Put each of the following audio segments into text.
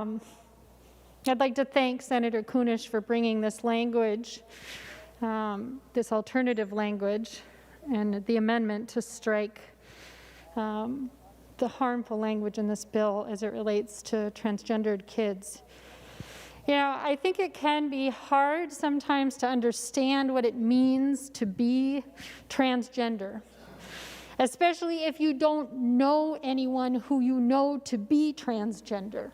I'd like to thank Senator Kunish for bringing this language, this alternative language, and the amendment to strike the harmful language in this bill as it relates to transgendered kids. You know, I think it can be hard sometimes to understand what it means to be transgender, especially if you don't know anyone who you know to be transgender.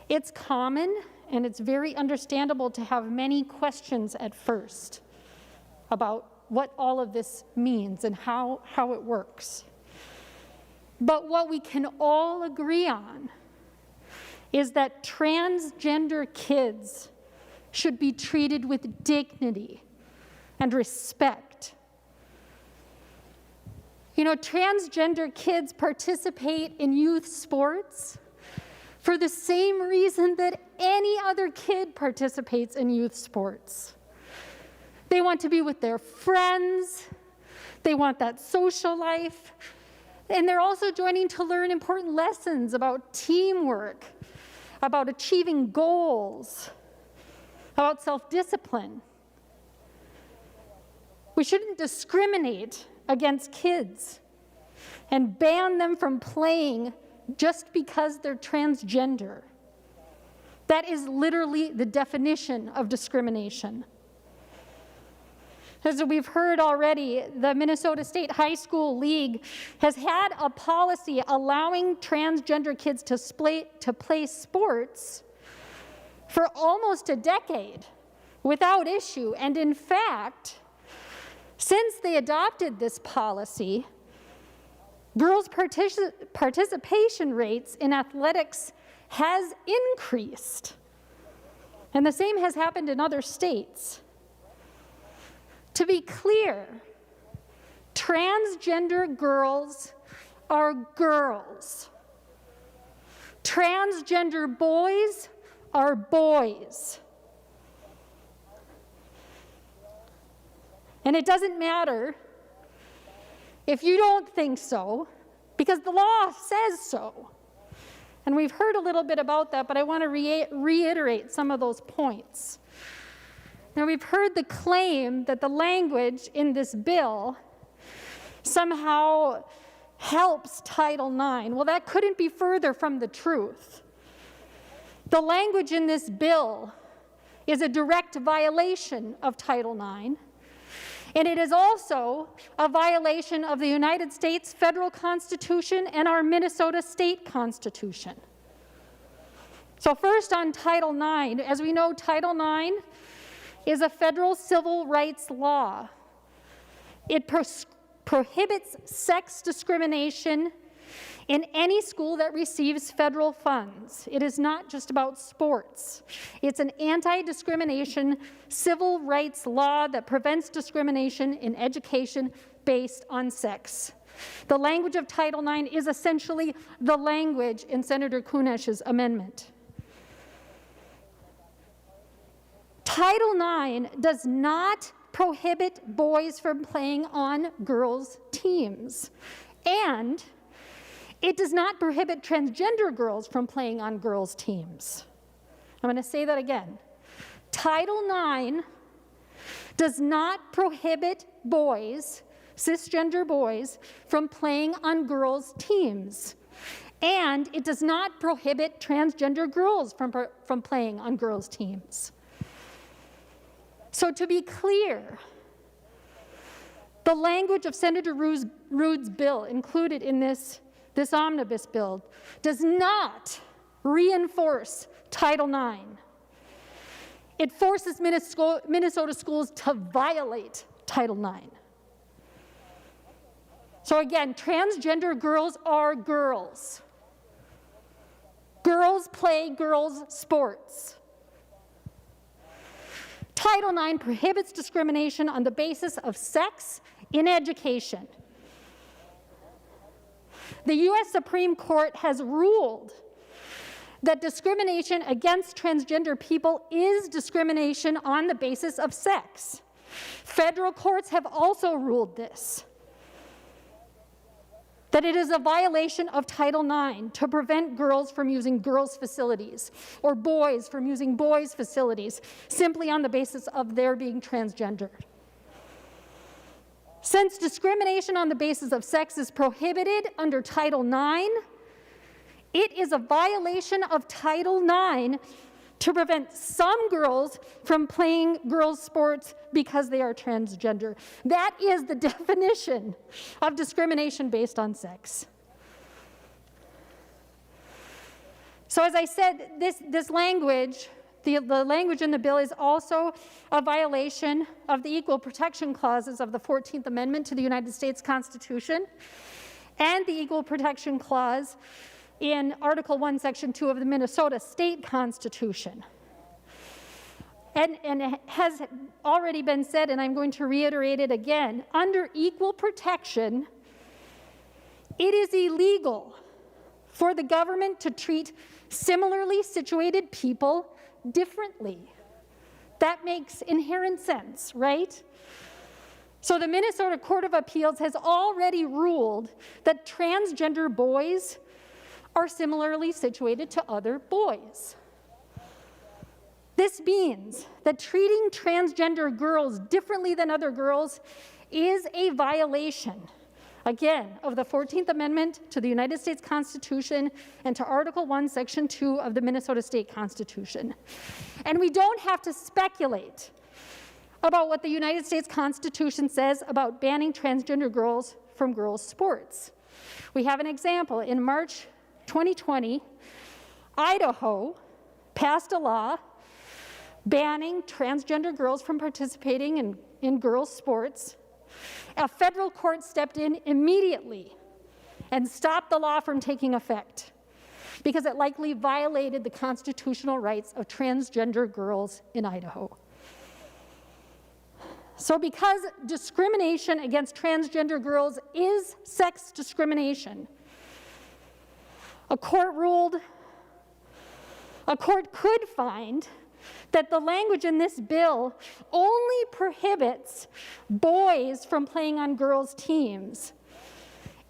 It's common and it's very understandable to have many questions at first about what all of this means and how it works. But what we can all agree on is that transgender kids should be treated with dignity and respect. You know, transgender kids participate in youth sports for the same reason that any other kid participates in youth sports. They want to be with their friends, they want that social life, and they're also joining to learn important lessons about teamwork, about achieving goals, about self-discipline. We shouldn't discriminate against kids and ban them from playing just because they're transgender. That is literally the definition of discrimination. As we've heard already, the Minnesota State High School League has had a policy allowing transgender kids to play sports for almost a decade without issue. And in fact, since they adopted this policy, girls' participation rates in athletics has increased. And the same has happened in other states. To be clear, transgender girls are girls. Transgender boys are boys. And it doesn't matter if you don't think so, because the law says so. And we've heard a little bit about that, but I want to reiterate some of those points. Now, we've heard the claim that the language in this bill somehow helps Title IX. Well, that couldn't be further from the truth. The language in this bill is a direct violation of Title IX, and it is also a violation of the United States federal Constitution and our Minnesota State Constitution. So first on Title IX, as we know, Title IX is a federal civil rights law. It prohibits sex discrimination in any school that receives federal funds. It is not just about sports. It's an anti-discrimination civil rights law that prevents discrimination in education based on sex. The language of Title IX is essentially the language in Senator Kunish's amendment. Title IX does not prohibit boys from playing on girls' teams, and it does not prohibit transgender girls from playing on girls' teams. I'm going to say that again. Title IX does not prohibit boys, cisgender boys, from playing on girls' teams, and it does not prohibit transgender girls from playing on girls' teams. So to be clear, the language of Senator Ruud's bill included in this omnibus bill does not reinforce Title IX. It forces Minnesota schools to violate Title IX. So again, transgender girls are girls. Girls play girls' sports. Title IX prohibits discrimination on the basis of sex in education. The U.S. Supreme Court has ruled that discrimination against transgender people is discrimination on the basis of sex. Federal courts have also ruled this. that it is a violation of Title IX to prevent girls from using girls' facilities or boys from using boys' facilities simply on the basis of their being transgendered. Since discrimination on the basis of sex is prohibited under Title IX, it is a violation of Title IX to prevent some girls from playing girls' sports because they are transgender. That is the definition of discrimination based on sex. So as I said, this language, the language in the bill is also a violation of the equal protection clauses of the 14th Amendment to the United States Constitution and the equal protection clause in Article 1, Section 2 of the Minnesota State Constitution. And it has already been said, and I'm going to reiterate it again, under equal protection, it is illegal for the government to treat similarly situated people differently. That makes inherent sense, right? So the Minnesota Court of Appeals has already ruled that transgender boys are similarly situated to other boys. This means that treating transgender girls differently than other girls is a violation, again, of the 14th Amendment to the United States Constitution and to Article 1, Section 2 of the Minnesota State Constitution. And we don't have to speculate about what the United States Constitution says about banning transgender girls from girls' sports. We have an example. In March 2020, Idaho passed a law banning transgender girls from participating in girls' sports. A federal court stepped in immediately and stopped the law from taking effect because it likely violated the constitutional rights of transgender girls in Idaho. So because discrimination against transgender girls is sex discrimination, a court could find that the language in this bill only prohibits boys from playing on girls' teams.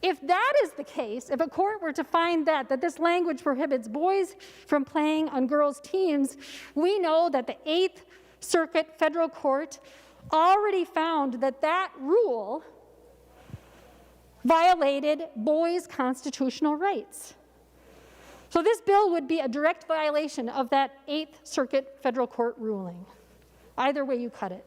If that is the case, if a court were to find that this language prohibits boys from playing on girls' teams, we know that the 8th Circuit Federal Court already found that rule violated boys' constitutional rights. So this bill would be a direct violation of that 8th Circuit Federal Court ruling, either way you cut it.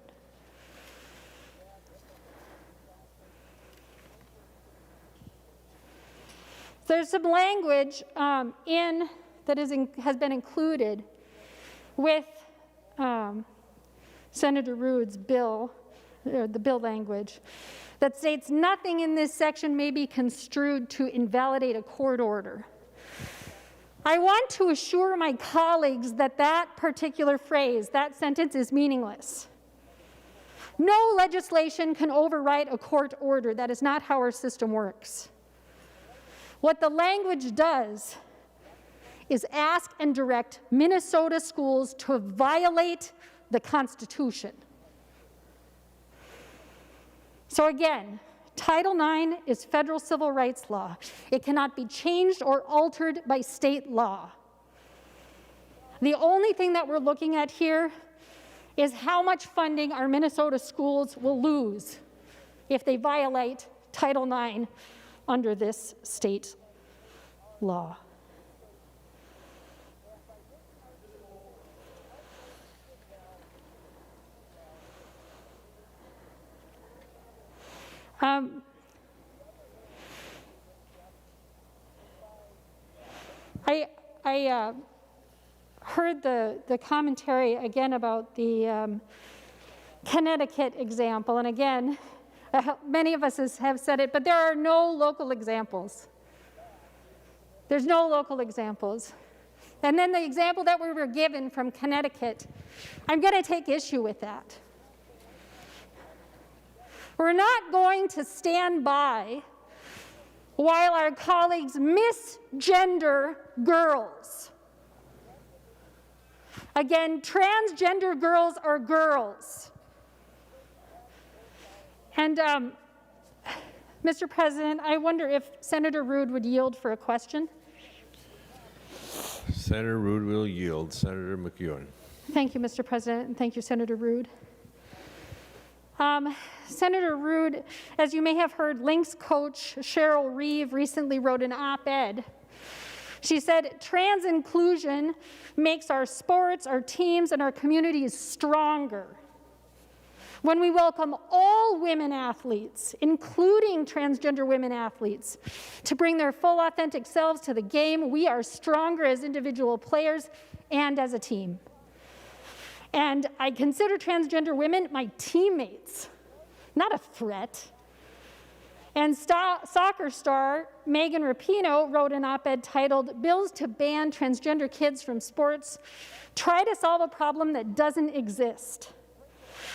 There's some language that has been included with Senator Ruud's bill, the bill language, that states nothing in this section may be construed to invalidate a court order. I want to assure my colleagues that particular phrase, that sentence, is meaningless. No legislation can override a court order. That is not how our system works. What the language does is ask and direct Minnesota schools to violate the Constitution. So again, Title IX is federal civil rights law. It cannot be changed or altered by state law. The only thing that we're looking at here is how much funding our Minnesota schools will lose if they violate Title IX under this state law. I heard the commentary again about the Connecticut example, and again, many of us have said it, but there are no local examples. There's no local examples. And then the example that we were given from Connecticut, I'm going to take issue with that. We're not going to stand by while our colleagues misgender girls. Again, transgender girls are girls. And Mr. President, I wonder if Senator Rood would yield for a question. Senator Rood will yield. Senator McEwen. Thank you, Mr. President, and thank you, Senator Rood. Senator Rood, as you may have heard, Lynx coach Cheryl Reeve recently wrote an op-ed. She said, trans inclusion makes our sports, our teams, and our communities stronger. When we welcome all women athletes, including transgender women athletes, to bring their full authentic selves to the game, we are stronger as individual players and as a team. And I consider transgender women my teammates, not a threat. And soccer star Megan Rapinoe wrote an op-ed titled, "Bills to Ban Transgender Kids from Sports Try to Solve a Problem That Doesn't Exist."